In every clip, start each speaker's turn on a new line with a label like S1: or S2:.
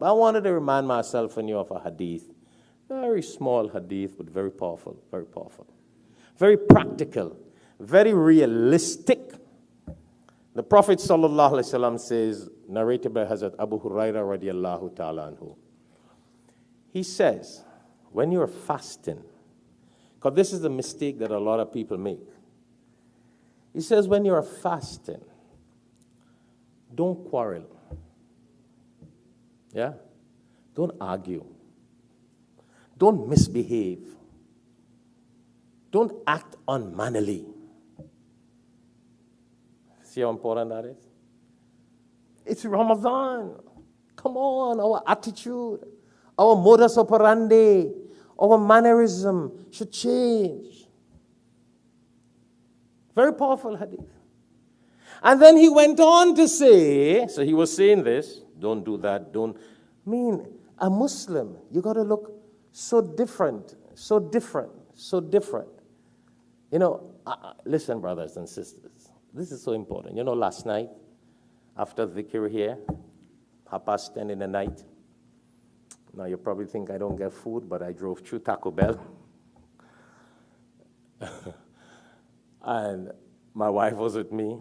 S1: But I wanted to remind myself and you of a hadith. Very small hadith, but very powerful, very powerful. Very practical, very realistic. The Prophet ﷺ says, narrated by Hazrat Abu Hurairah radiallahu ta'ala anhu. He says, when you're fasting, because this is the mistake that a lot of people make. He says, when you're fasting, don't quarrel. Yeah? Don't argue. Don't misbehave. Don't act unmannerly. See how important that is? It's Ramadan. Come on, our attitude, our modus operandi, our mannerism should change. Very powerful hadith. And then he went on to say, so he was saying this, don't do that, don't. I mean, a Muslim, you got to look so different, so different, so different. You know, listen, brothers and sisters, this is so important. You know, last night, after dhikr here, 10:30 in the night, now you probably think I don't get food, but I drove through Taco Bell. And my wife was with me.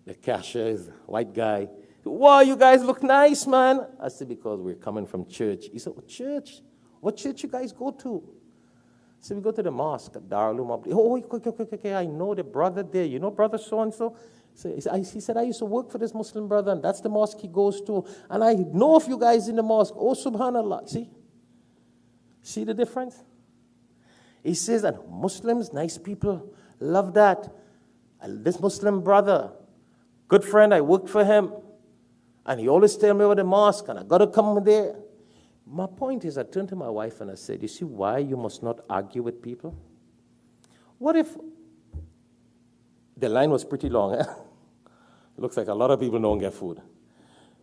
S1: The cashier is a white guy. Wow, you guys look nice, man. I said, because we're coming from church. He said, what church? What church you guys go to? I said, we go to the mosque at Darul Umm. Oh, okay, I know the brother there. You know brother so-and-so? He said, I used to work for this Muslim brother, and that's the mosque he goes to. And I know of you guys in the mosque. Oh, subhanallah. See the difference? He says, and Muslims, nice people, love that. This Muslim brother, good friend, I worked for him. And he always tell me about the mosque, and I got to come there. My point is, I turned to my wife and I said, you see why you must not argue with people? What if the line was pretty long? Eh? Looks like a lot of people don't get food.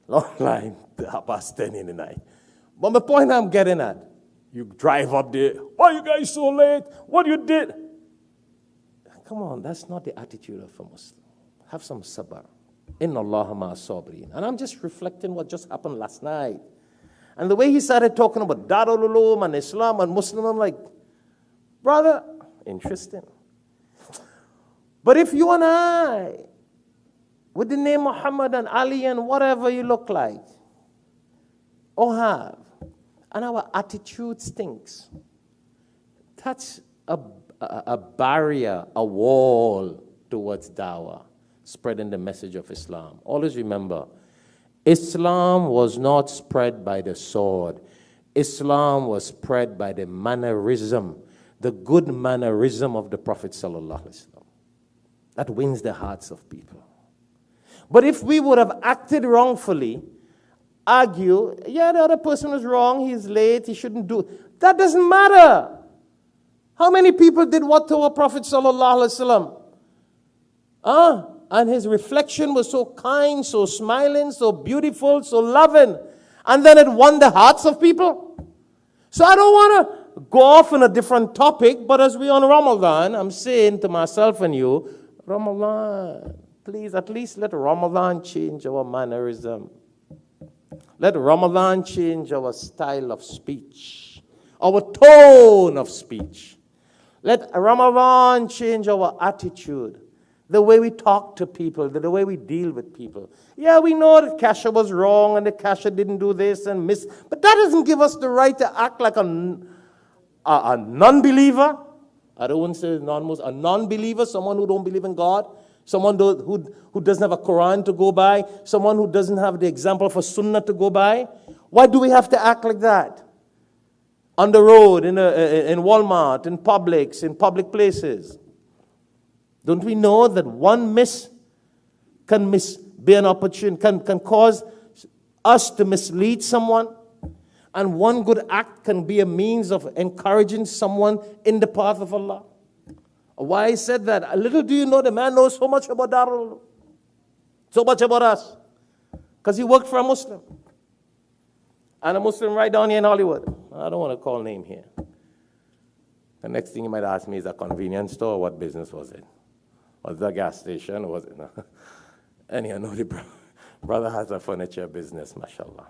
S1: Long line, 10:30 in the night. But the point I'm getting at, you drive up there, why you guys so late? What you did? Come on, that's not the attitude of a Muslim. Have some sabr. Inna Allaha ma'a sabirin. And I'm just reflecting what just happened last night. And the way he started talking about Darul Uloom and Islam and Muslim, I'm like, brother, interesting. But if you and I, with the name Muhammad and Ali and whatever you look like, or have, and our attitude stinks, that's a barrier, a wall towards dawah, spreading the message of Islam. Always remember, Islam was not spread by the sword. Islam was spread by the mannerism, the good mannerism of the Prophet ﷺ. That wins the hearts of people. But if we would have acted wrongfully, argue, yeah, the other person was wrong, he's late, he shouldn't do it. That doesn't matter. How many people did what to our Prophet ﷺ? And his reflection was so kind, so smiling, so beautiful, so loving. And then it won the hearts of people. So I don't want to go off on a different topic, but as we're on Ramadan, I'm saying to myself and you, Ramadan, please, at least let Ramadan change our mannerism. Let Ramadan change our style of speech, our tone of speech. Let Ramadan change our attitude, the way we talk to people, the way we deal with people. Yeah, we know that Kasha was wrong and the Kasha didn't do this and miss, but that doesn't give us the right to act like a non-believer. I don't want to say non-Muslim, a non-believer, someone who don't believe in God, someone who doesn't have a Quran to go by, someone who doesn't have the example for Sunnah to go by. Why do we have to act like that? On the road, in Walmart, in Publix, in public places. Don't we know that one miss can be an opportunity, can cause us to mislead someone? And one good act can be a means of encouraging someone in the path of Allah. Why I said that? A little do you know, the man knows so much about Darul, so much about us. Because he worked for a Muslim. And a Muslim right down here in Hollywood. I don't want to call name here. The next thing you might ask me is a convenience store. What business was it? Was it a gas station? Or was it? No. Anyhow, no, the brother has a furniture business, mashallah.